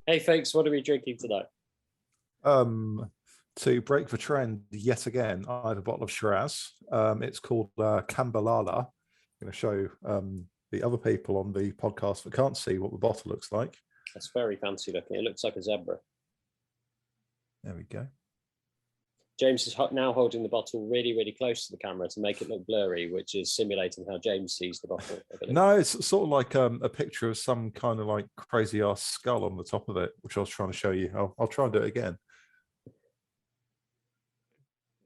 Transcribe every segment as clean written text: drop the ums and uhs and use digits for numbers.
Hey folks, what are we drinking tonight? To break the trend yet again, I have a bottle of Shiraz. It's called Cambalala. I'm going to show the other people on the podcast that can't see what the bottle looks like. That's very fancy looking. It looks like a zebra. There we go. James is now holding the bottle really, really close to the camera to make it look blurry, which is simulating how James sees the bottle. No, it's sort of like a picture of some kind of like crazy ass skull on the top of it, which I was trying to show you. I'll try and do it again.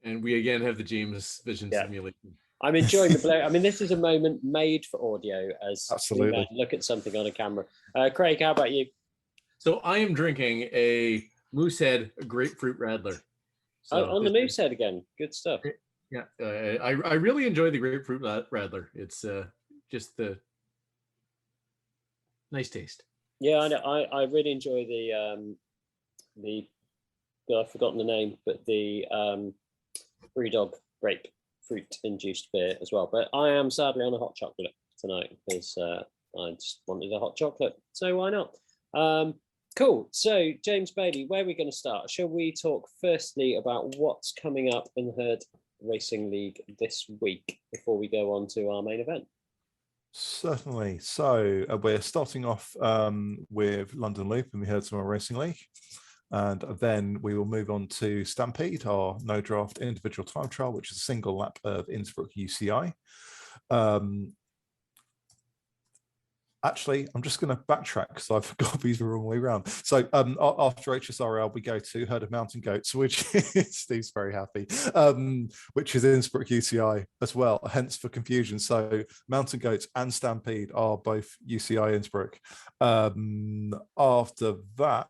And we again have the James vision simulation. I'm enjoying the blur. I mean, this is a moment made for audio as absolutely look at something on a camera. Craig, how about you? So I am drinking a Moosehead grapefruit radler. So on the Moosehead again. Good stuff. Yeah, I really enjoy the grapefruit radler. It's just the nice taste. Yeah, I know. I really enjoy I've forgotten the name, but the Brewdog grapefruit induced beer as well. But I am sadly on a hot chocolate tonight because I just wanted a hot chocolate. So why not? Cool. So, James Bailey, where are we going to start? Shall we talk firstly about what's coming up in the Herd Racing League this week before we go on to our main event? Certainly. So, we're starting off with London Loop and the Herd Racing League. And then we will move on to Stampede, our no draft individual time trial, which is a single lap of Innsbruck UCI. Actually, I'm just going to backtrack because I've got these the wrong way around. So after HSRL, we go to Herd of Mountain Goats, which is, Steve's very happy, which is Innsbruck UCI as well, hence for confusion. So Mountain Goats and Stampede are both UCI Innsbruck. After that,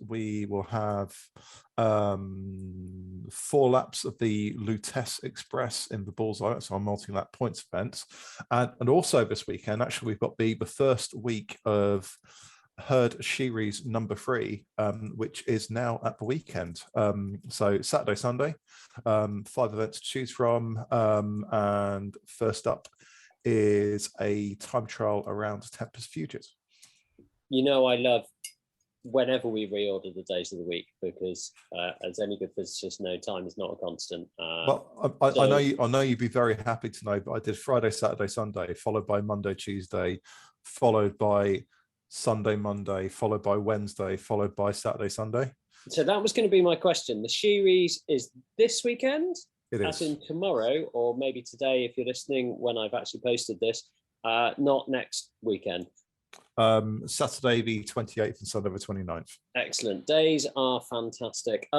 we will have 4 laps of the Lutece Express in the Bullseye, so our multi-lap points event. And also this weekend, actually, we've got the first week of Herd Shiris number 3, which is now at the weekend. So Saturday, Sunday, 5 events to choose from. And first up is a time trial around Tempest Futures. You know, I love whenever we reorder the days of the week because, as any good physicist know, time is not a constant. Well, I know you'd be very happy to know, but I did Friday, Saturday, Sunday, followed by Monday, Tuesday, followed by Sunday, Monday, followed by Wednesday, followed by Saturday, Sunday. So that was going to be my question. The Shiris is this weekend, it as is. in tomorrow, or maybe today if you're listening when I've actually posted this, not next weekend. Saturday the 28th and Sunday the 29th. Excellent. Days are fantastic.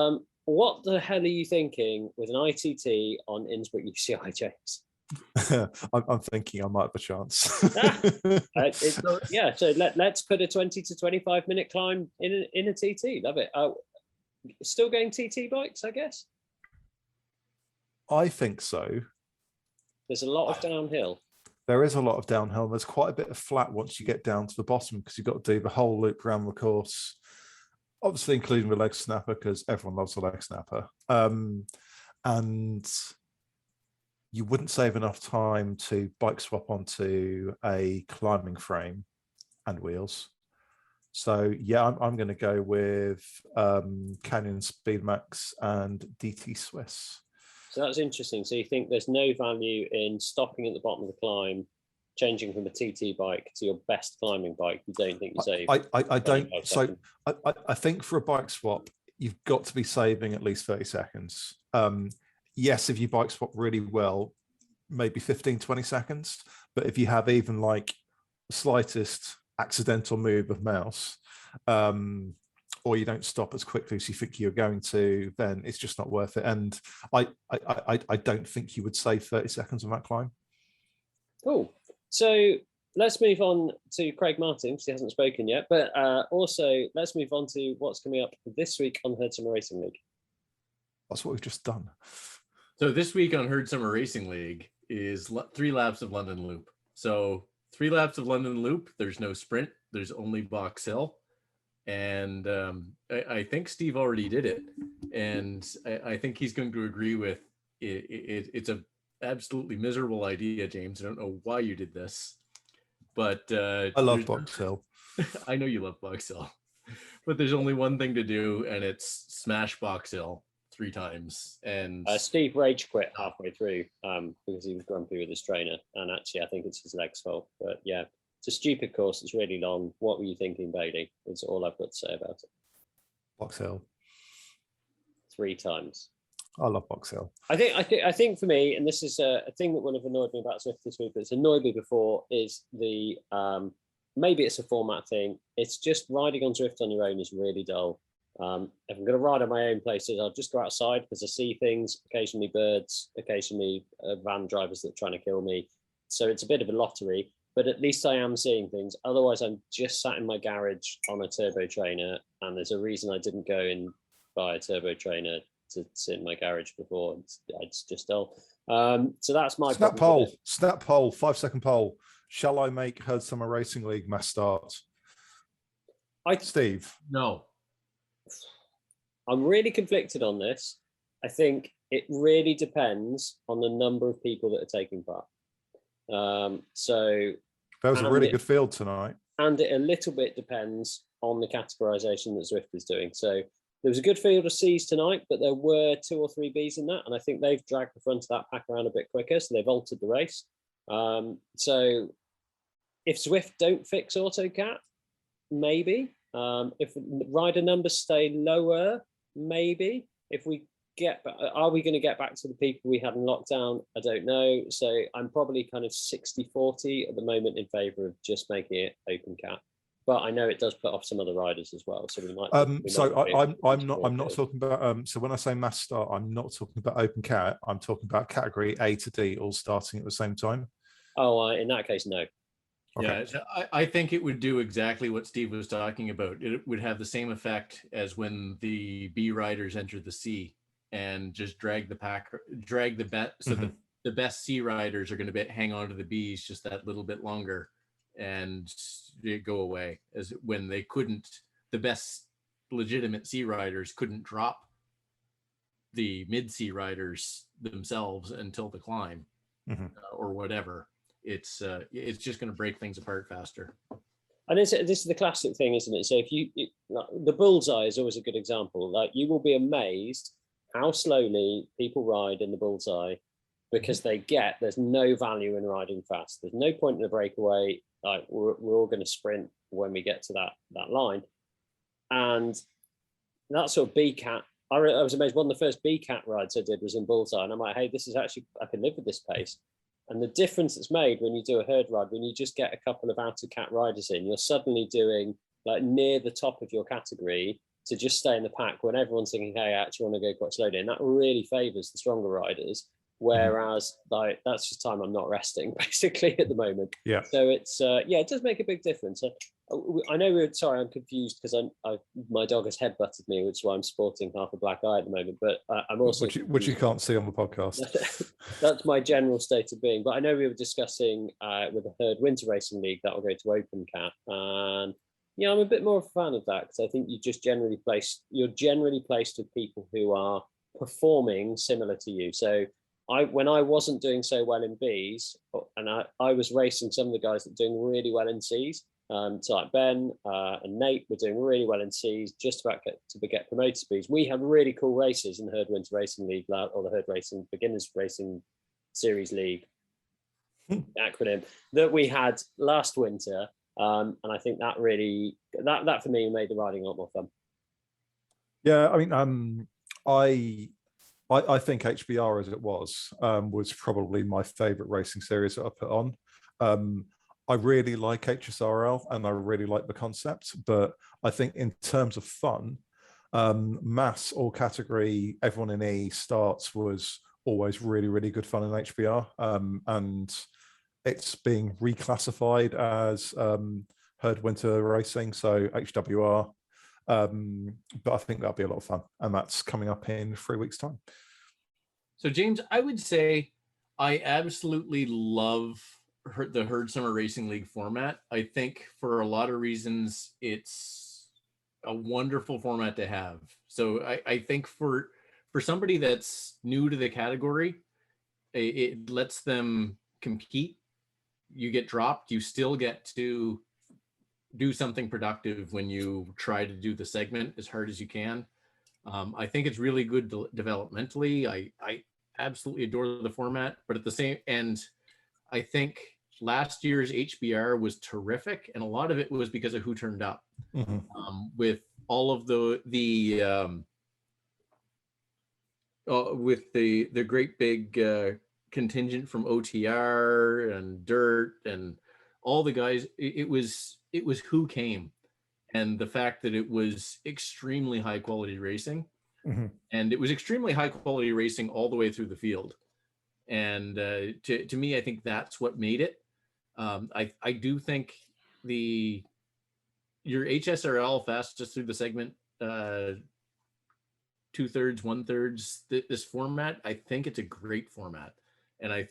What the hell are you thinking with an ITT on Innsbruck UCI, James? I'm thinking I might have a chance. So let's put a 20 to 25 minute climb in a TT. Love it. Still going TT bikes, I guess? I think so. There's a lot of downhill. There is a lot of downhill. There's quite a bit of flat once you get down to the bottom because you've got to do the whole loop around the course, obviously including the leg snapper because everyone loves the leg snapper. And you wouldn't save enough time to bike swap onto a climbing frame and wheels. So yeah, I'm going to go with Canyon Speedmax and DT Swiss. So that's interesting. So you think there's no value in stopping at the bottom of the climb, changing from a TT bike to your best climbing bike? You don't think you save? I don't. So I think for a bike swap, you've got to be saving at least 30 seconds. Yes, if you bike swap really well, maybe 15, 20 seconds. But if you have even like the slightest accidental move of mouse, or you don't stop as quickly as you think you're going to, then it's just not worth it. And I don't think you would save 30 seconds on that climb. Cool. So let's move on to Craig Martin, because he hasn't spoken yet. But also, let's move on to what's coming up this week on Herd Summer Racing League. That's what we've just done. So this week on Herd Summer Racing League is 3 laps of London Loop. So 3 laps of London Loop. There's no sprint. There's only box hill. And I think Steve already did it. And I think he's going to agree with it. It's a absolutely miserable idea, James. I don't know why you did this. But I love box hill. I know you love box hill. but there's only one thing to do, and it's smash Box Hill 3 times. And Steve rage quit halfway through because he was grumpy with his trainer, and actually I think it's his leg's fault. But yeah, it's a stupid course. It's really long. What were you thinking, Bailey? That's all I've got to say about it. Box Hill. 3 times. I love Box Hill. I think for me, and this is a thing that would have annoyed me about Zwift this week, but it's annoyed me before, is the maybe it's a format thing. It's just riding on Zwift on your own is really dull. If I'm going to ride on my own places, I'll just go outside because I see things, occasionally birds, occasionally van drivers that are trying to kill me. So it's a bit of a lottery, but at least I am seeing things. Otherwise, I'm just sat in my garage on a turbo trainer, and there's a reason I didn't go and buy a turbo trainer to sit in my garage before. It's just dull. So that's my snap poll. 5-second poll. Shall I make Herd Summer Racing League mass start? Steve? No. I'm really conflicted on this. I think it really depends on the number of people that are taking part. So there was a really good field tonight. And it a little bit depends on the categorization that Zwift is doing. So there was a good field of C's tonight, but there were 2 or 3 B's in that. And I think they've dragged the front of that pack around a bit quicker. So they've altered the race. So if Zwift don't fix AutoCat, maybe. If rider numbers stay lower, maybe. If we are we going to get back to the people we had in lockdown? I don't know. So I'm probably kind of 60-40 at the moment in favor of just making it open cat. But I know it does put off some other riders as well. So we might. I'm not talking about. So when I say mass start, I'm not talking about open cat. I'm talking about category A to D all starting at the same time. Oh, in that case, no. Okay. Yeah, I think it would do exactly what Steve was talking about. It would have the same effect as when the B riders entered the C and just drag the bet. So the best C riders are going to hang on to the Bs just that little bit longer and go away, as when they couldn't, the best legitimate C riders couldn't drop the mid C riders themselves until the climb or whatever. It's just going to break things apart faster. And this is the classic thing, isn't it? So the bullseye is always a good example. Like, you will be amazed how slowly people ride in the bullseye because there's no value in riding fast. There's no point in a breakaway. Like, we're all going to sprint when we get to that line. And that sort of B-cat, I was amazed. One of the first B-cat rides I did was in bullseye. And I'm like, hey, this is actually, I can live with this pace. And the difference it's made when you do a herd ride, when you just get a couple of outer cat riders in, you're suddenly doing like near the top of your category to just stay in the pack when everyone's thinking, hey, I actually want to go quite slowly. And that really favors the stronger riders. Whereas like that's just time I'm not resting basically at the moment. Yeah. So it's it does make a big difference. I know I'm confused because my dog has headbutted me, which is why I'm sporting half a black eye at the moment. But I'm also which you can't see on the podcast. That's my general state of being. But I know we were discussing with the Herd Winter Racing League that will go to Open Cat, and I'm a bit more of a fan of that because I think you're generally placed with people who are performing similar to you. So when I wasn't doing so well in Bs, and I was racing some of the guys that are doing really well in Cs. So like Ben and Nate were doing really well in Cs, just about to get promoted to Bs. We had really cool races in the Herd Winter Racing League, or the Herd Racing Beginners Racing Series League acronym that we had last winter. And I think that really, that for me made the riding a lot more fun. Yeah, I mean, I think HBR as it was probably my favorite racing series that I put on. I really like HSRL and I really like the concept, but I think in terms of fun, mass all category, everyone in E starts was always really, really good fun in HBR. And it's being reclassified as Herd Winter Racing, so HWR. But I think that'll be a lot of fun, and that's coming up in 3 weeks' time. So James, I would say I absolutely love the Herd Summer Racing League format. I think for a lot of reasons, it's a wonderful format to have. So I think for somebody that's new to the category, it lets them compete. You get dropped, you still get to do something productive when you try to do the segment as hard as you can. I think it's really good developmentally. I absolutely adore the format, but at the same end, I think last year's HBR was terrific, and a lot of it was because of who turned up. With all of the with the great big contingent from OTR and Dirt and all the guys, it was who came, and the fact that it was extremely high quality racing, and it was extremely high quality racing all the way through the field. And to me, I think that's what made it. I do think your HSRL fastest through the segment, 2/3, 1/3, this format, I think it's a great format, and I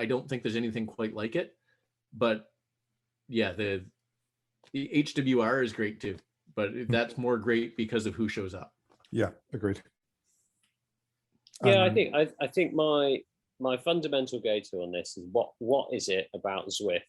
don't think there's anything quite like it. But yeah, the HWR is great too, but that's more great because of who shows up. Yeah, agreed. Yeah, I think my fundamental go-to on this is what is it about Zwift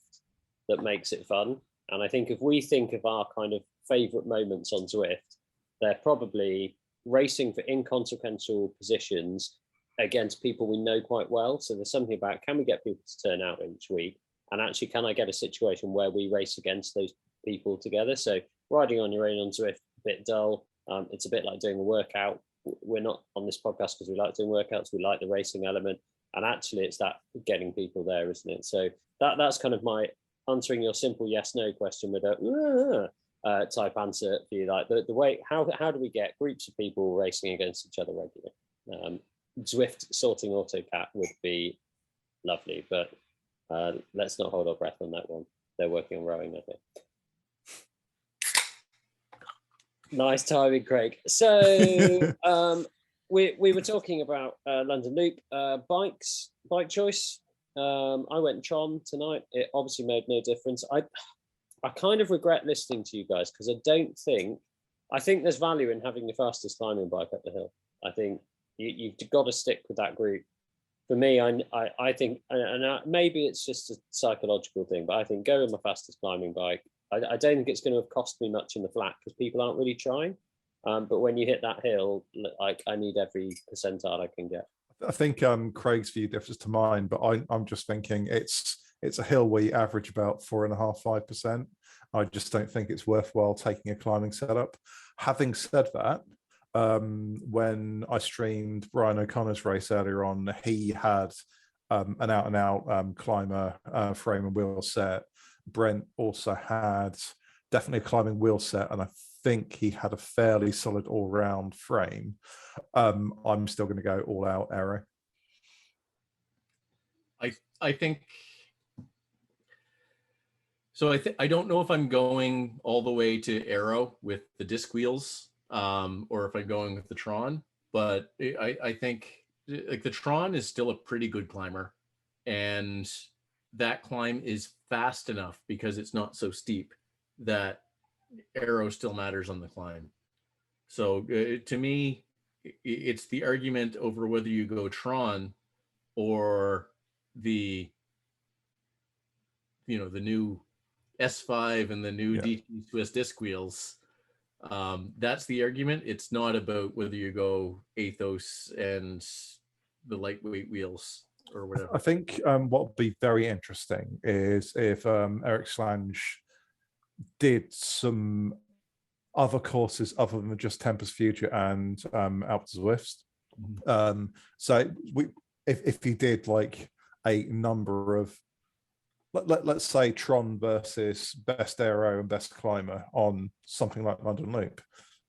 that makes it fun? And I think if we think of our kind of favorite moments on Zwift, they're probably racing for inconsequential positions against people we know quite well. So there's something about, can we get people to turn out each week? And actually, can I get a situation where we race against those people together? So riding on your own on Zwift, a bit dull. It's a bit like doing a workout. We're not on this podcast because we like doing workouts. We like the racing element. And actually, it's that getting people there, isn't it? So that's kind of my answering your simple yes/no question with a type answer for you. Like the way, how do we get groups of people racing against each other regularly? Zwift sorting AutoCat would be lovely, but let's not hold our breath on that one. They're working on rowing, I think. Nice timing, Craig. So we were talking about London Loop bike choice. I went Tron tonight. It obviously made no difference. I kind of regret listening to you guys because I think there's value in having the fastest climbing bike up the hill. I think you've got to stick with that group. For me, I think, and maybe it's just a psychological thing, but I think go with my fastest climbing bike. I don't think it's going to have cost me much in the flat because people aren't really trying. But when you hit that hill, I need every percentile I can get. I think Craig's view differs to mine, but I'm just thinking it's a hill where you average about 4.5–5%. I just don't think it's worthwhile taking a climbing setup. Having said that, when I streamed Brian O'Connor's race earlier on, he had an out-and-out climber frame and wheel set. Brent also had definitely a climbing wheel set, and I think he had a fairly solid all-round frame. I'm still going to go all-out aero. I think so. I don't know if I'm going all the way to aero with the disc wheels, or if I'm going with the Tron. But I think like the Tron is still a pretty good climber, and that climb is fast enough because it's not so steep that aero still matters on the climb. So to me, it's the argument over whether you go Tron or the new S5 and the new DT Swiss disc wheels. That's the argument. It's not about whether you go Athos and the lightweight wheels or whatever. I think what would be very interesting is if Eric Slange did some other courses other than just Tempest Future and Alpe Zwift. So if he did like a number of, let's say Tron versus best aero and best climber on something like London Loop,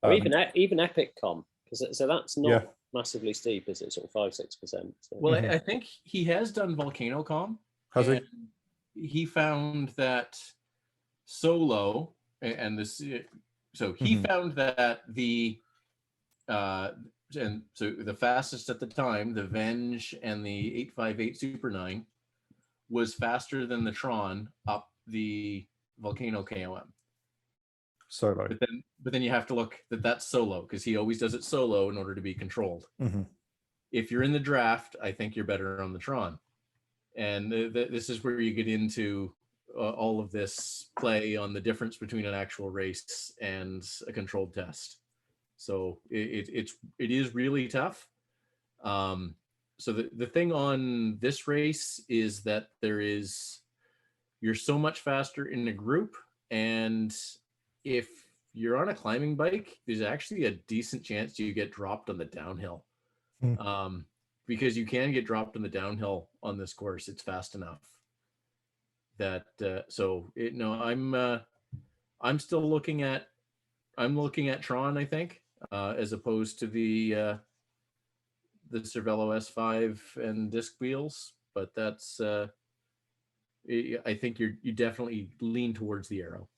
or even Epic Com, because so that's not massively steep, is it? Sort of 5–6%. So. Well, I think he has done Volcano Com. Has he? He found that solo, and this, so he found that and so the fastest at the time, the Venge and the 858 Super 9, was faster than the Tron up the Volcano KOM. Solo. But then you have to look that's solo, because he always does it solo in order to be controlled. If you're in the draft, I think you're better on the Tron. And this is where you get into all of this play on the difference between an actual race and a controlled test. So it is really tough. So the thing on this race is that you're so much faster in a group, and if you're on a climbing bike, there's actually a decent chance you get dropped on the downhill. Because you can get dropped on the downhill on this course. It's fast enough that I'm still looking at Tron, I think, as opposed to the Cervelo S5 and disc wheels, but that's I think you definitely lean towards the Aero.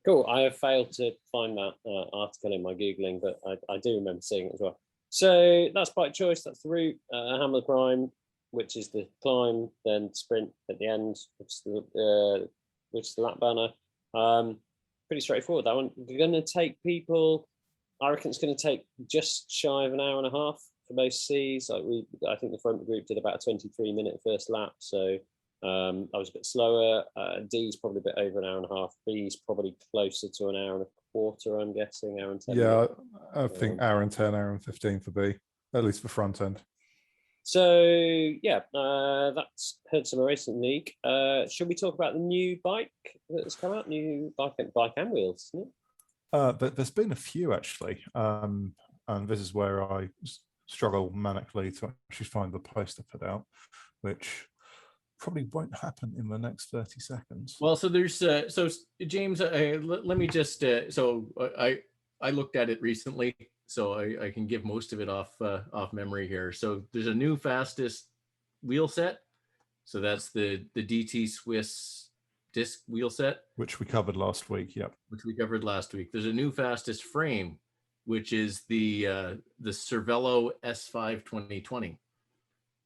Cool. I have failed to find that article in my Googling, but I do remember seeing it as well. So that's bike choice. That's the route. Hammer the Prime, which is the climb, then sprint at the end, which is the lap banner. Pretty straightforward, that one. We're going to take people, I reckon it's going to take just shy of an hour and a half for most Cs. I think the front group did about a 23-minute first lap, so I was a bit slower. D's probably a bit over an hour and a half. B's probably closer to an hour and a quarter, I'm guessing, hour and 10. Yeah, I think hour and 10, hour and 15 for B, at least for front end. So yeah, that's Heard Summer Racing League. Should we talk about the new bike that's come out? New bike and wheels, isn't it? There's been a few actually, and this is where I struggle manically to actually find the post to put out, which probably won't happen in the next 30 seconds. Well, so there's so James, let me just so I looked at it recently, so I can give most of it off memory here. So there's a new fastest wheel set, so that's the DT Swiss disc wheel set, which we covered last week. Yep, which we covered last week. There's a new fastest frame, which is the Cervelo S5 2020.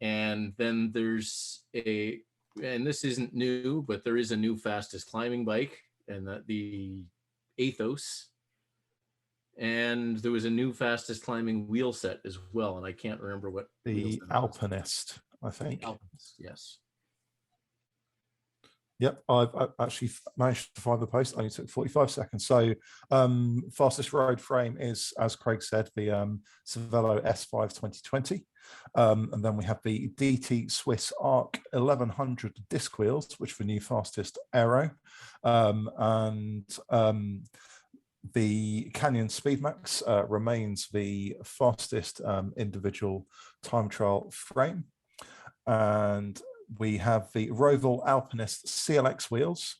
And then there's and this isn't new, but there is a new fastest climbing bike, and that the Athos. And there was a new fastest climbing wheel set as well, and I can't remember what the Alpinist, I think. Alpinist, yes. Yep, I've actually managed to find the post. Only took 45 seconds. So fastest road frame is, as Craig said, the Cervelo S5 2020. And then we have the DT Swiss Arc 1100 disc wheels, which are the new fastest aero. And the Canyon Speedmax remains the fastest individual time trial frame. And we have the Roval Alpinist CLX wheels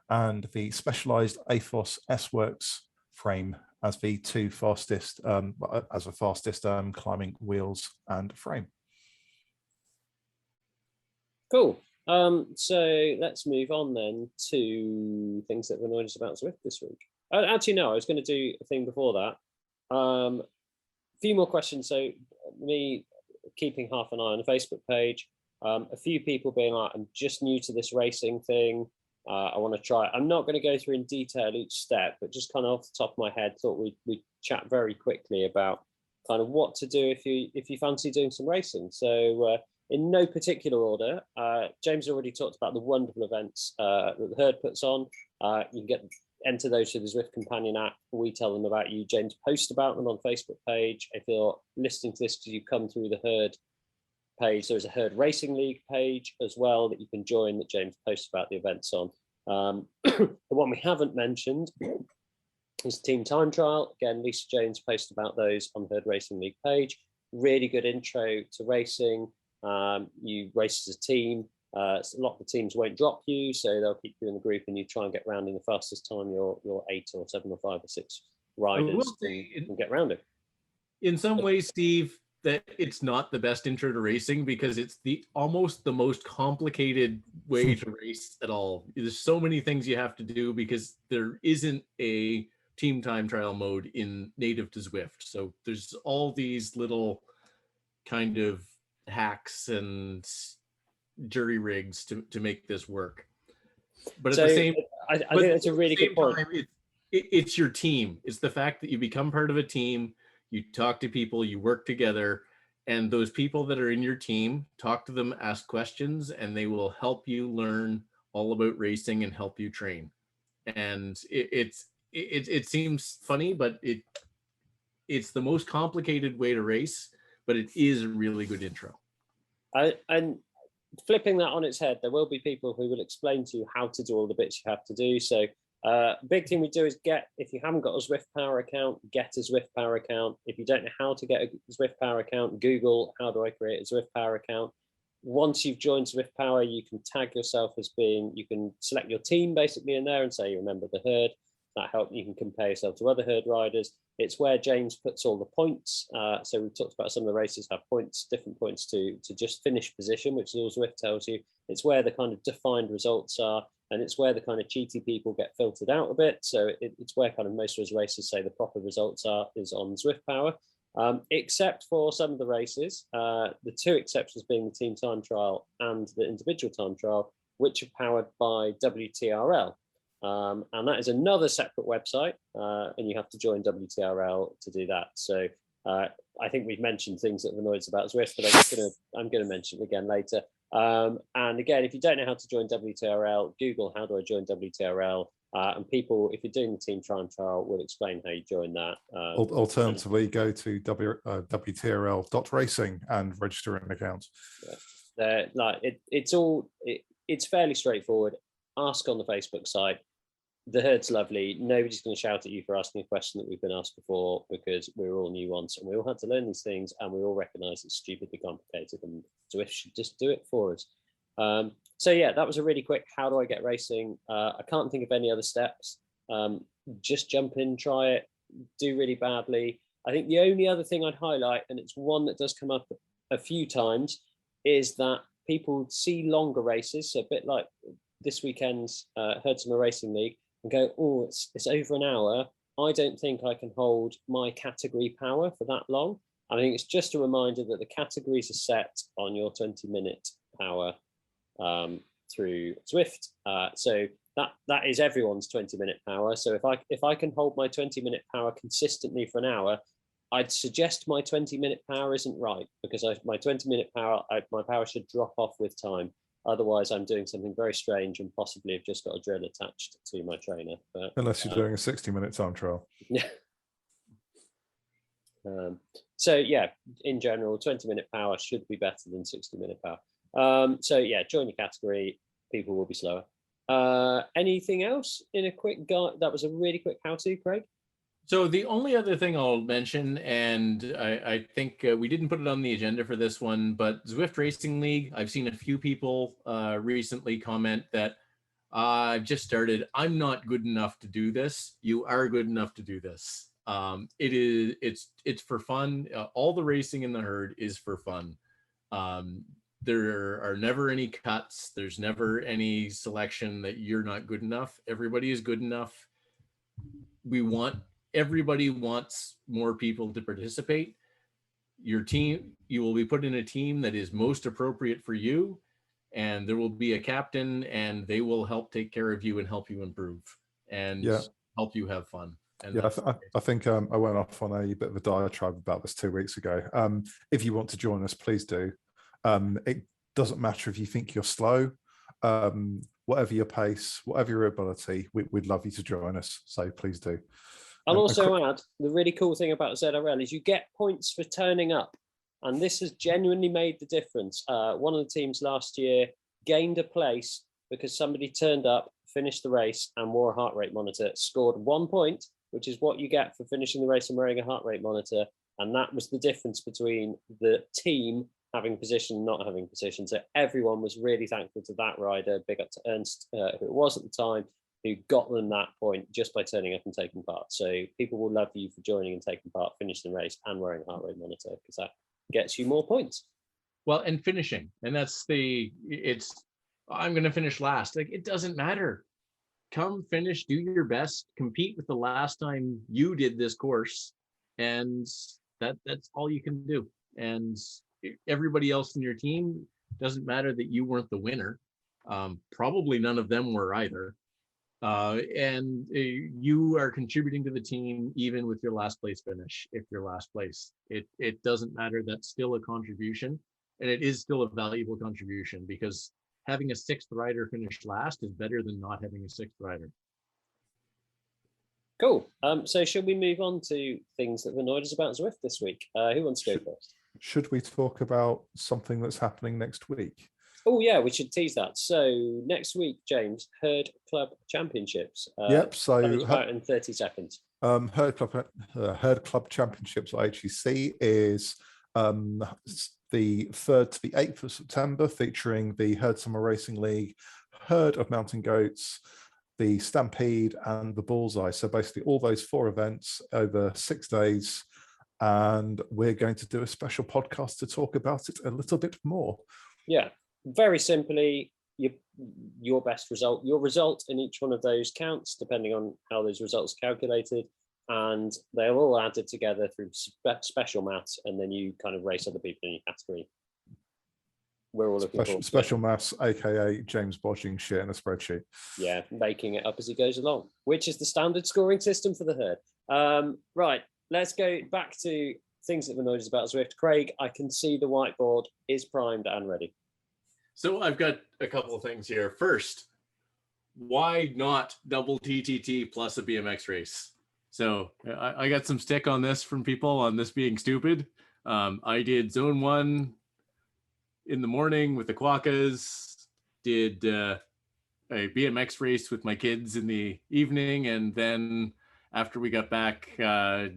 and the specialized Athos S-Works frame as the two fastest, climbing wheels and frame. Cool. So let's move on then to things that annoyed us about Zwift this week. Actually, no, I was going to do a thing before that. A few more questions. So me keeping half an eye on the Facebook page. A few people being like, I'm just new to this racing thing. I want to try it. I'm not going to go through in detail each step, but just kind of off the top of my head, thought we'd chat very quickly about kind of what to do if you fancy doing some racing. So in no particular order, James already talked about the wonderful events that the Herd puts on. You can enter those through the Zwift Companion app. We tell them about you. James posts about them on the Facebook page. If you're listening to this because you come through the Herd page, there's a Herd Racing League page as well that you can join that James posts about the events on. The one we haven't mentioned is Team Time Trial. Again, Lisa Jones posted about those on the Herd Racing League page. Really good intro to racing. You race as a team. A lot of the teams won't drop you, so they'll keep you in the group and you try and get round in the fastest time your 8 or 7 or 5 or 6 riders can get round it. In some ways, Steve, that it's not the best intro to racing because it's almost the most complicated way to race at all. There's so many things you have to do because there isn't a team time trial mode in native to Zwift. So there's all these little kind of hacks and jury rigs to make this work. But at the same, I think that's a really good point. It's your team. It's the fact that you become part of a team. You talk to people, you work together, And those people that are in your team, talk to them, ask questions, and they will help you learn all about racing and help you train. And it seems funny, but it's the most complicated way to race, but it is a really good intro. And flipping that on its head, there will be people who will explain to you how to do all the bits you have to do. So big thing we do is if you haven't got a Zwift Power account, get a Zwift Power account. If you don't know how to get a Zwift Power account, Google how do I create a Zwift Power account. Once you've joined Zwift Power, you can tag yourself as you can select your team basically in there and say you're a member of the herd. That helps. You can compare yourself to other herd riders. It's where James puts all the points. So we've talked about some of the races have points, different points to just finish position, which is all Zwift tells you. It's where the kind of defined results are, and it's where the kind of cheaty people get filtered out a bit. So it's where kind of most of those races say the proper results is on Zwift Power, except for some of the races. The two exceptions being the team time trial and the individual time trial, which are powered by WTRL. And that is another separate website, and you have to join WTRL to do that. So I think we've mentioned things that have annoyed us about Zwift, but I'm going to mention it again later. And again, if you don't know how to join WTRL, Google how do I join WTRL, and people, if you're doing the team trial, will explain how you join that. Alternatively, go to WTRL.racing and register an account. Yeah. It's fairly straightforward. Ask on the Facebook site. The herd's lovely. Nobody's going to shout at you for asking a question that we've been asked before, because we're all new ones and we all had to learn these things, and we all recognise it's stupidly complicated, and Zwift should just do it for us. So yeah, that was a really quick how do I get racing. I can't think of any other steps. Just jump in, try it, do really badly. I think the only other thing I'd highlight, and it's one that does come up a few times, is that people see longer races, so a bit like this weekend's Herdsummer Racing League, and go, oh, it's over an hour. I don't think I can hold my category power for that long. I think it's just a reminder that the categories are set on your 20-minute power through Zwift. So that is everyone's 20-minute power. So if I can hold my 20-minute power consistently for an hour, I'd suggest my 20-minute power isn't right, because my 20-minute power, my power should drop off with time. Otherwise, I'm doing something very strange and possibly have just got a drill attached to my trainer. But, unless you're doing a 60-minute time trial. Yeah. So yeah, in general, 20-minute power should be better than 60-minute power. So yeah, join your category. People will be slower. Anything else in a quick guide? That was a really quick how-to, Craig. So the only other thing I'll mention, and I think we didn't put it on the agenda for this one, but Zwift Racing League, I've seen a few people recently comment that I've just started. I'm not good enough to do this. You are good enough to do this. It's for fun. All the racing in the herd is for fun. There are never any cuts. There's never any selection that you're not good enough. Everybody is good enough. Everybody wants more people to participate. Your team, you will be put in a team that is most appropriate for you, and there will be a captain, and they will help take care of you and help you improve and help you have fun. And yeah, I think I went off on a bit of a diatribe about this 2 weeks ago. If you want to join us, please do. It doesn't matter if you think you're slow, whatever your pace, whatever your ability, we'd love you to join us. So please do. I'll also add, the really cool thing about ZRL is you get points for turning up. And this has genuinely made the difference. One of the teams last year gained a place because somebody turned up, finished the race and wore a heart rate monitor, scored 1 point, which is what you get for finishing the race and wearing a heart rate monitor. And that was the difference between the team having position and not having position. So everyone was really thankful to that rider. Big up to Ernst, who it was at the time, who got them that point just by turning up and taking part. So people will love you for joining and taking part, finishing the race and wearing a heart rate monitor, because that gets you more points. Well, and finishing, and I'm going to finish last. Like, it doesn't matter. Come finish, do your best, compete with the last time you did this course. And that's all you can do. And everybody else in your team, doesn't matter that you weren't the winner. Probably none of them were either. And you are contributing to the team even with your last place finish. If you're last place, it doesn't matter. That's still a contribution, and it is still a valuable contribution, because having a sixth rider finish last is better than not having a sixth rider. Cool. So should we move on to things that have annoyed us about Zwift this week? Who wants to go first? Should we talk about something that's happening next week? Oh yeah, we should tease that. So next week, James, Herd Club Championships. Yep. So about in 30 seconds. Herd Club Championships, or HEC, is the 3rd to the 8th of September, featuring the Herd Summer Racing League, Herd of Mountain Goats, the Stampede, and the Bullseye. So basically all those 4 events over 6 days. And we're going to do a special podcast to talk about it a little bit more. Yeah, very simply, your best result, your result in each one of those counts, depending on how those results are calculated. And they're all added together through special maths, and then you kind of race other people in your category. We're all looking for special maths, aka James bodging shit in a spreadsheet. Yeah, making it up as he goes along, which is the standard scoring system for the Herd. Right, let's go back to things that have annoyed us about Zwift. Craig, I can see the whiteboard is primed and ready. So I've got a couple of things here. First, why not double TTT plus a BMX race? So I got some stick on this from people on this being stupid. I did zone 1 in the morning with the Quokkas, did a BMX race with my kids in the evening, and then after we got back,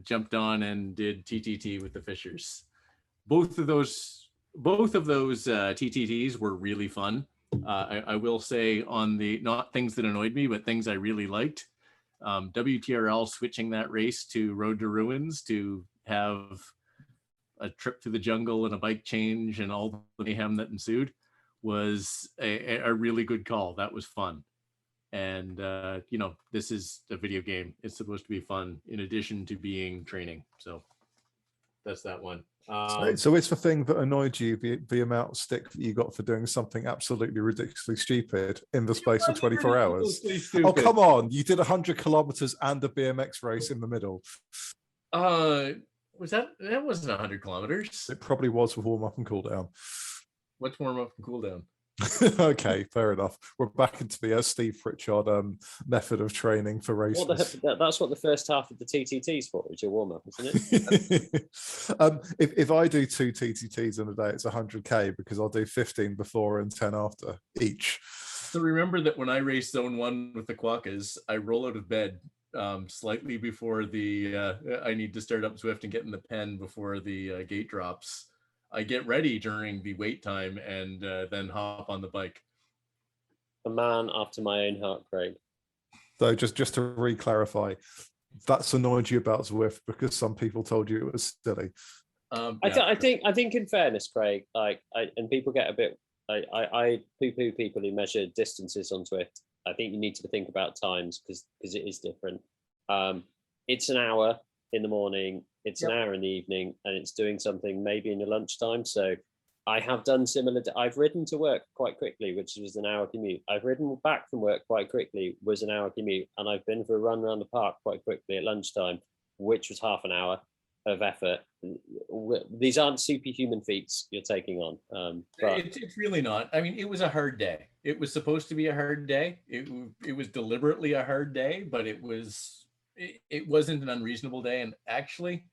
jumped on and did TTT with the Fishers. Both of those TTTs were really fun. I will say, on the, not things that annoyed me, but things I really liked. WTRL switching that race to Road to Ruins to have a trip to the jungle and a bike change and all the mayhem that ensued was a really good call. That was fun. And, this is a video game. It's supposed to be fun in addition to being training. So that's that one. So it's the thing that annoyed you, the amount of stick that you got for doing something absolutely ridiculously stupid in the space of 24 hours. Oh, come on. You did 100 kilometers and a BMX race in the middle. That wasn't 100 kilometers. It probably was with warm up and cool down. What's warm up and cool down? Okay, fair enough. We're back into the Steve Pritchard method of training for races. That's what the first half of the TTT's for, is your warm-up, isn't it? If I do 2 TTTs in a day, it's 100k, because I'll do 15 before and 10 after each. So remember that when I race zone 1 with the Quokkas, I roll out of bed slightly before the I need to start up Zwift and get in the pen before the gate drops. I get ready during the wait time and then hop on the bike. A man after my own heart, Craig. So just to re-clarify, that's annoyed you about Zwift because some people told you it was silly. I think in fairness, Craig, and people get a bit. I poo-poo people who measure distances on Zwift. I think you need to think about times because it is different. It's an hour in the morning, it's an hour in the evening, and it's doing something maybe in your lunchtime. So I have done similar. I've ridden to work quite quickly, which was an hour commute. I've ridden back from work quite quickly, was an hour commute. And I've been for a run around the park quite quickly at lunchtime, which was half an hour of effort. These aren't superhuman feats you're taking on. But it's really not. I mean, it was a hard day. It was supposed to be a hard day. It was deliberately a hard day, but it wasn't an unreasonable day. And actually,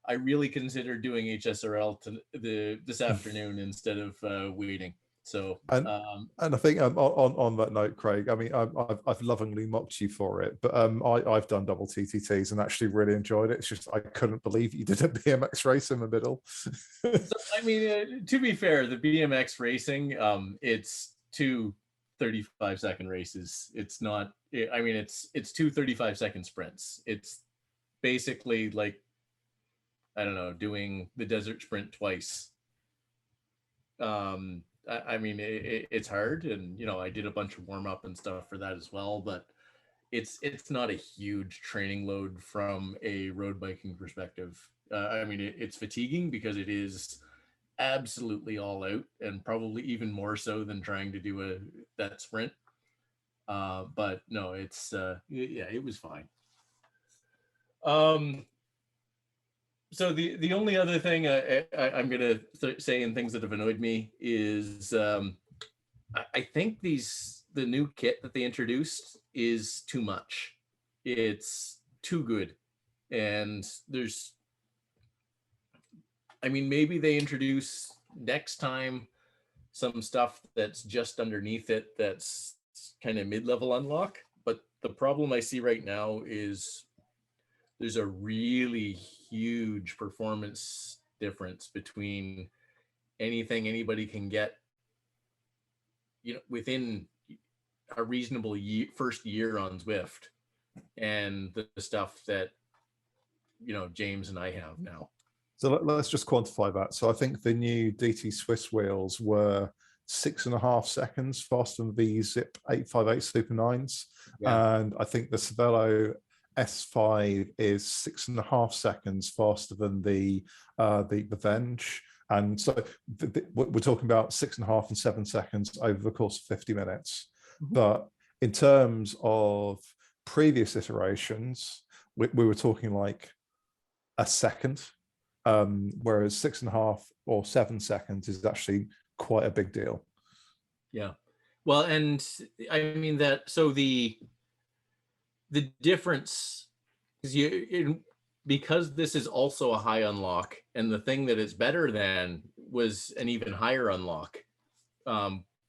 I really considered doing HSRL this afternoon instead of waiting. So and I think on that note, Craig, I mean, I've lovingly mocked you for it, but I've done double TTTs and actually really enjoyed it. It's just I couldn't believe you did a BMX race in the middle. So, I mean, to be fair, the BMX racing, it's 2 35-second races. It's not. I mean, it's 2 35-second sprints. It's basically like, I don't know, doing the desert sprint twice. I mean, it's hard, and I did a bunch of warm up and stuff for that as well, but it's not a huge training load from a road biking perspective. I mean, it's fatiguing because it is absolutely all out, and probably even more so than trying to do that sprint. But no, it's yeah, it was fine. So the only other thing I'm gonna say in things that have annoyed me is I think the new kit that they introduced is too much. It's too good, and I mean, maybe they introduce next time some stuff that's just underneath it that's kind of mid-level unlock. But the problem I see right now is there's a really huge performance difference between anything anybody can get, within a reasonable first year on Zwift, and the stuff that James and I have now. So let's just quantify that. So I think the new DT Swiss wheels were 6.5 seconds faster than the Zip 858 Super 9s. Yeah. And I think the Cervelo S5 is 6.5 seconds faster than the Venge. And so we're talking about 6.5 and 7 seconds over the course of 50 minutes. Mm-hmm. But in terms of previous iterations, we were talking like a second. Whereas 6.5 or 7 seconds is actually quite a big deal. Yeah, well, and I mean that. So the difference is because this is also a high unlock, and the thing that it's better than was an even higher unlock.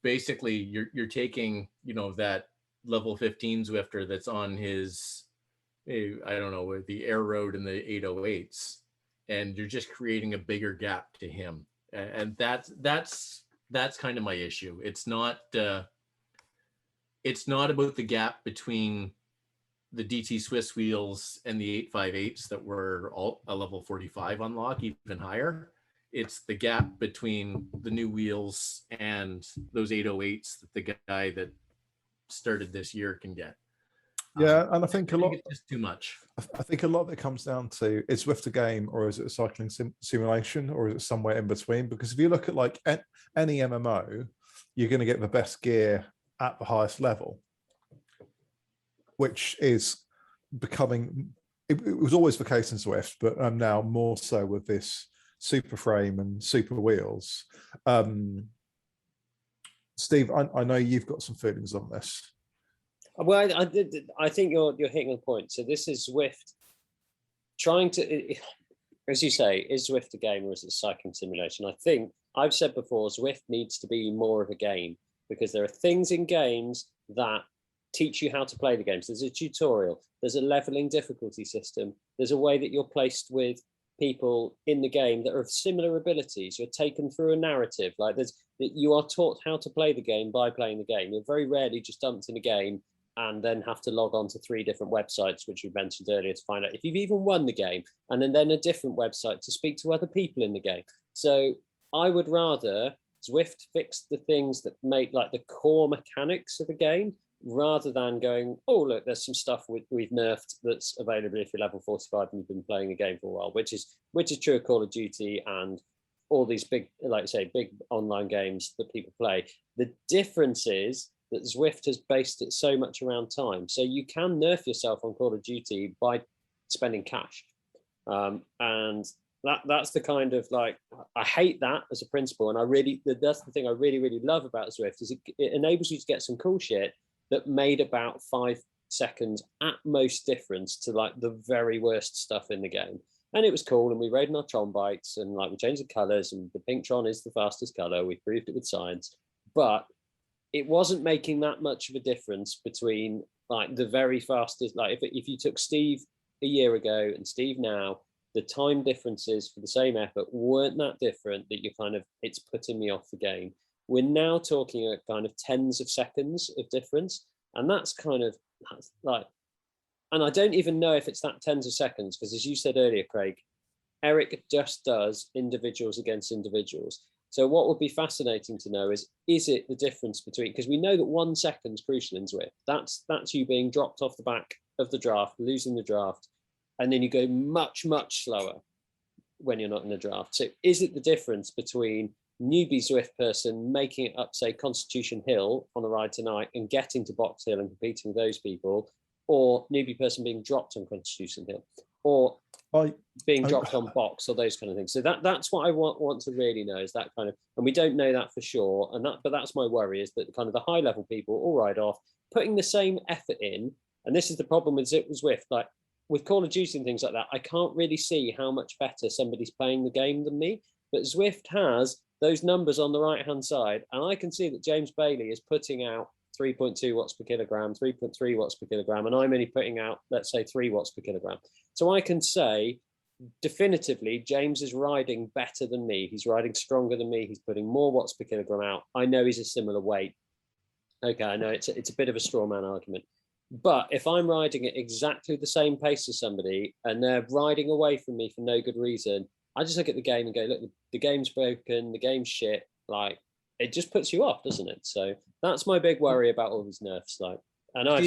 Basically, you're taking that level 15 Zwifter that's on his, I don't know, the Air Road and the 808s. And you're just creating a bigger gap to him, and that's kind of my issue. It's not about the gap between the DT Swiss wheels and the 858s that were all a level 45 unlock, even higher. It's the gap between the new wheels and those 808s that the guy that started this year can get. Yeah, and I think it's just too much. I think a lot of it comes down to, is Zwift a game or is it a cycling simulation, or is it somewhere in between? Because if you look at like any MMO, you're going to get the best gear at the highest level, which is becoming, it was always the case in Zwift, but now more so with this super frame and super wheels. Steve, I know you've got some feelings on this. Well, I think you're hitting a point. So this is Zwift trying to, as you say, is Zwift a game or is it a cycling simulation? I think I've said before, Zwift needs to be more of a game, because there are things in games that teach you how to play the games. There's a tutorial, there's a leveling difficulty system, there's a way that you're placed with people in the game that are of similar abilities. You're taken through a narrative, like you are taught how to play the game by playing the game. You're very rarely just dumped in a game and then have to log on to 3 different websites, which we mentioned earlier, to find out if you've even won the game, and then a different website to speak to other people in the game. So I would rather Zwift fix the things that make like the core mechanics of the game, rather than going, oh, look, there's some stuff we've nerfed that's available if you're level 45 and you've been playing the game for a while, which is true of Call of Duty and all these big, like say, big online games that people play. The difference is that Zwift has based it so much around time. So you can nerf yourself on Call of Duty by spending cash. And that's the kind of, like, I hate that as a principle. And that's the thing I really, really love about Zwift, is it enables you to get some cool shit that made about 5 seconds at most difference to like the very worst stuff in the game. And it was cool. And we rode on our Tron bikes, and like we changed the colors, and the Pink Tron is the fastest color. We proved it with science, but it wasn't making that much of a difference between like the very fastest. Like if you took Steve a year ago and Steve now, the time differences for the same effort weren't that different that it's putting me off the game. We're now talking at kind of tens of seconds of difference. And that's like, and I don't even know if it's that tens of seconds, because as you said earlier, Craig, Eric just does individuals against individuals. So what would be fascinating to know is it the difference between, because we know that 1 second's crucial in Zwift. That's you being dropped off the back of the draft, losing the draft, and then you go much, much slower when you're not in the draft. So is it the difference between newbie Zwift person making it up, say, Constitution Hill on the ride tonight and getting to Box Hill and competing with those people, or newbie person being dropped on Constitution Hill, or being dropped on Box, or those kind of things. So that's what I want to really know, is that kind of, and we don't know that for sure. But that's my worry, is that kind of the high level people all ride off, putting the same effort in. And this is the problem with Zwift, like with Call of Duty and things like that, I can't really see how much better somebody's playing the game than me. But Zwift has those numbers on the right-hand side, and I can see that James Bailey is putting out 3.2 watts per kilogram, 3.3 watts per kilogram, and I'm only putting out, let's say, 3 watts per kilogram. So I can say definitively James is riding better than me. He's riding stronger than me. He's putting more watts per kilogram out. I know he's a similar weight. Okay, I know it's a bit of a straw man argument. But if I'm riding at exactly the same pace as somebody and they're riding away from me for no good reason, I just look at the game and go, look, the game's broken, the game's shit. Like, it just puts you off, doesn't it? So that's my big worry about all these nerfs. Like, and I've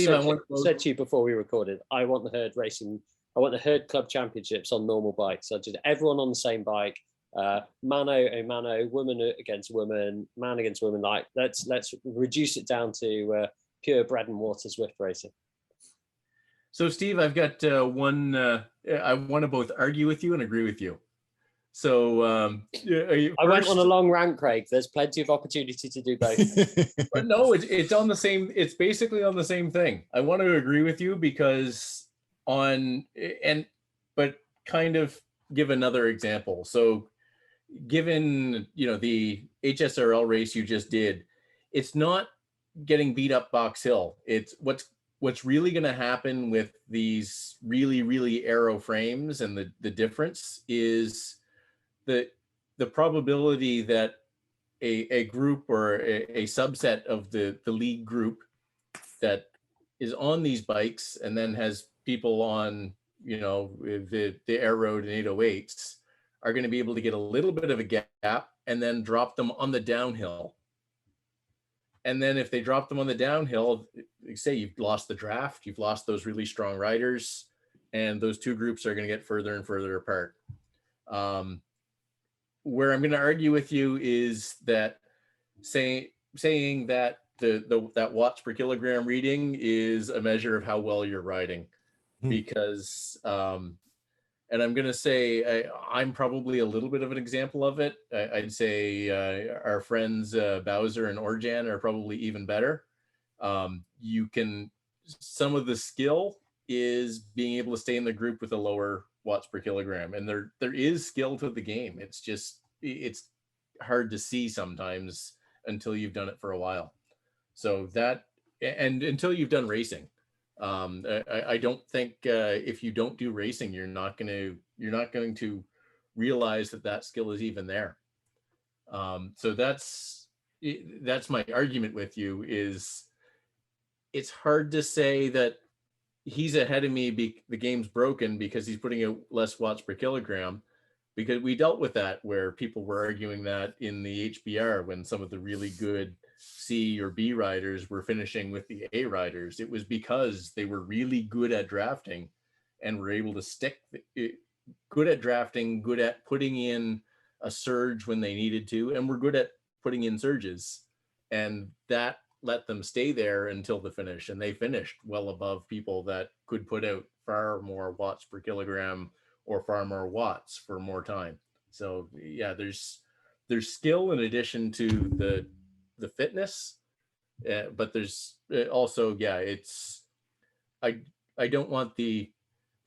said to you before we recorded, I want the herd racing. I want the herd club championships on normal bikes. So just everyone on the same bike, mano a mano, woman against woman, man against woman. Like, let's reduce it down to pure bread and water Zwift racing. So Steve, I've got one. I want to both argue with you and agree with you. So I went on a long rant, Craig. There's plenty of opportunity to do both. But no, it's on the same. It's basically on the same thing. I want to agree with you because but kind of give another example. So given the HSRL race you just did, it's not getting beat up Box Hill. It's what's really going to happen with these really aero frames, and the difference is the probability that a group or a subset of the league group that is on these bikes and then has people on the air road and 808s are going to be able to get a little bit of a gap and then drop them on the downhill. And then if they drop them on the downhill, say you've lost the draft, you've lost those really strong riders, and those two groups are going to get further and further apart. Where I'm going to argue with you is that saying that that watts per kilogram reading is a measure of how well you're riding, because and I'm going to say I'm probably a little bit of an example of it. I'd say our friends Bowser and Orjan are probably even better. Some of the skill is being able to stay in the group with a lower watts per kilogram, and there is skill to the game. It's hard to see sometimes until you've done it for a while. So that, and until you've done racing. I don't think if you don't do racing, you're not going to realize that skill is even there. So that's my argument with you, is it's hard to say that he's ahead of me, the game's broken because he's putting out less watts per kilogram, because we dealt with that where people were arguing that in the HBR when some of the really good C or B riders were finishing with the A riders. It was because they were really good at drafting and were able to stick, good at drafting, good at putting in a surge when they needed to, and were good at putting in surges. And that let them stay there until the finish. And they finished well above people that could put out far more watts per kilogram or far more watts for more time. So yeah, there's skill in addition to the fitness, but there's also, I don't want the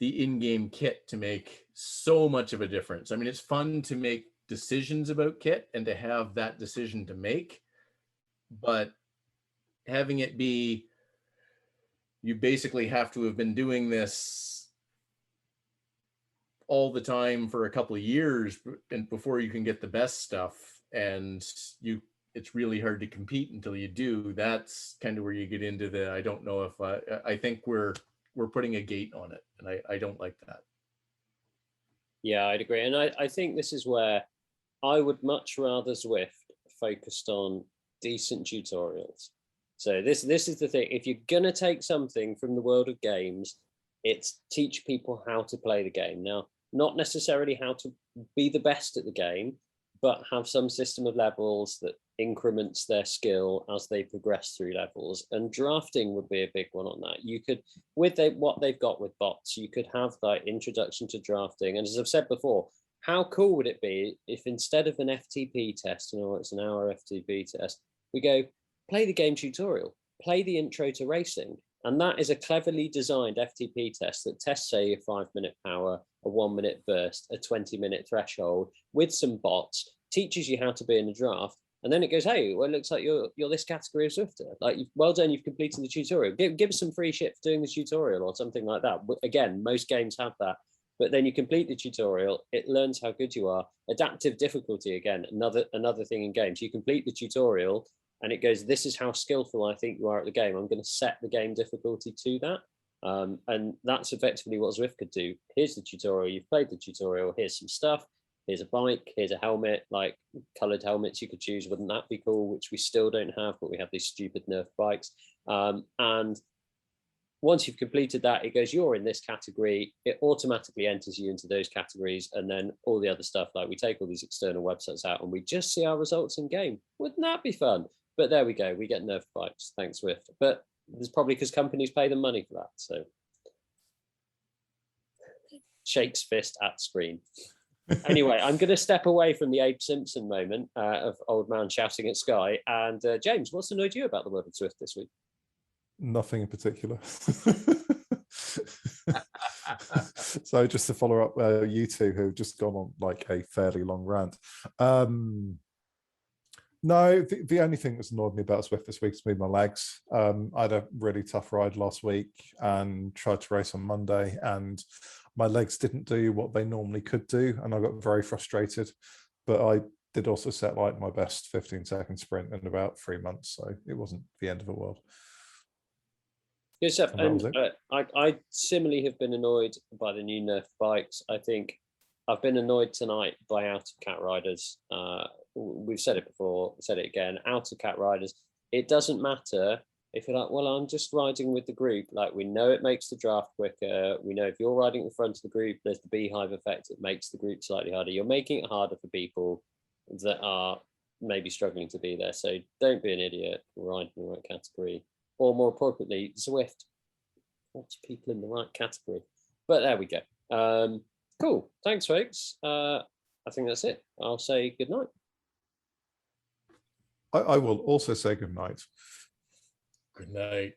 in-game kit to make so much of a difference. I mean, it's fun to make decisions about kit and to have that decision to make, but having it be, you basically have to have been doing this all the time for a couple of years and before you can get the best stuff, and it's really hard to compete until you do. That's kind of where you get into the, I don't know if I think we're putting a gate on it, and I don't like that. Yeah, I'd agree. And I think this is where I would much rather Zwift focused on decent tutorials. So this is the thing. If you're going to take something from the world of games, it's teach people how to play the game. Now, not necessarily how to be the best at the game, but have some system of levels that increments their skill as they progress through levels. And drafting would be a big one on that. You could, with what they've got with bots, you could have like introduction to drafting. And as I've said before, how cool would it be if instead of an FTP test, it's an hour FTP test, we go play the game tutorial, play the intro to racing. And that is a cleverly designed FTP test that tests, say, a 5-minute power, a 1-minute burst, a 20-minute threshold with some bots, teaches you how to be in a draft. And then it goes, hey, well, it looks like you're this category of Zwifter. Like, well done, you've completed the tutorial. Give us some free shit for doing the tutorial or something like that. Again, most games have that. But then you complete the tutorial, it learns how good you are. Adaptive difficulty, again, another thing in games. You complete the tutorial and it goes, this is how skillful I think you are at the game. I'm going to set the game difficulty to that. And that's effectively what Zwift could do. Here's the tutorial, you've played the tutorial, here's some stuff. Here's a bike, here's a helmet, like colored helmets you could choose. Wouldn't that be cool? Which we still don't have, but we have these stupid nerfed bikes. And once you've completed that, it goes, you're in this category. It automatically enters you into those categories. And then all the other stuff, like we take all these external websites out and we just see our results in game. Wouldn't that be fun? But there we go. We get nerfed bikes. Thanks, Zwift. But it's probably because companies pay them money for that. So shakes fist at screen. Anyway, I'm going to step away from the Abe Simpson moment of old man shouting at Sky. And James, what's annoyed you about the world of Zwift this week? Nothing in particular. So just to follow up you two who've just gone on like a fairly long rant. No, the only thing that's annoyed me about Zwift this week has been my legs. I had a really tough ride last week and tried to race on Monday, and my legs didn't do what they normally could do, and I got very frustrated. But I did also set like my best 15-second sprint in about 3 months, so it wasn't the end of the world. Good stuff. And I similarly have been annoyed by the new nerfed bikes. I think I've been annoyed tonight by out of cat riders. We've said it before, said it again, out of cat riders. It doesn't matter if you're like, well, I'm just riding with the group. Like, we know it makes the draft quicker. We know if you're riding at the front of the group, there's the beehive effect. It makes the group slightly harder. You're making it harder for people that are maybe struggling to be there. So don't be an idiot. Ride in the right category. Or more appropriately, Zwift. What's people in the right category? But there we go. Cool. Thanks, folks. I think that's it. I'll say good night. I will also say good night. Good night.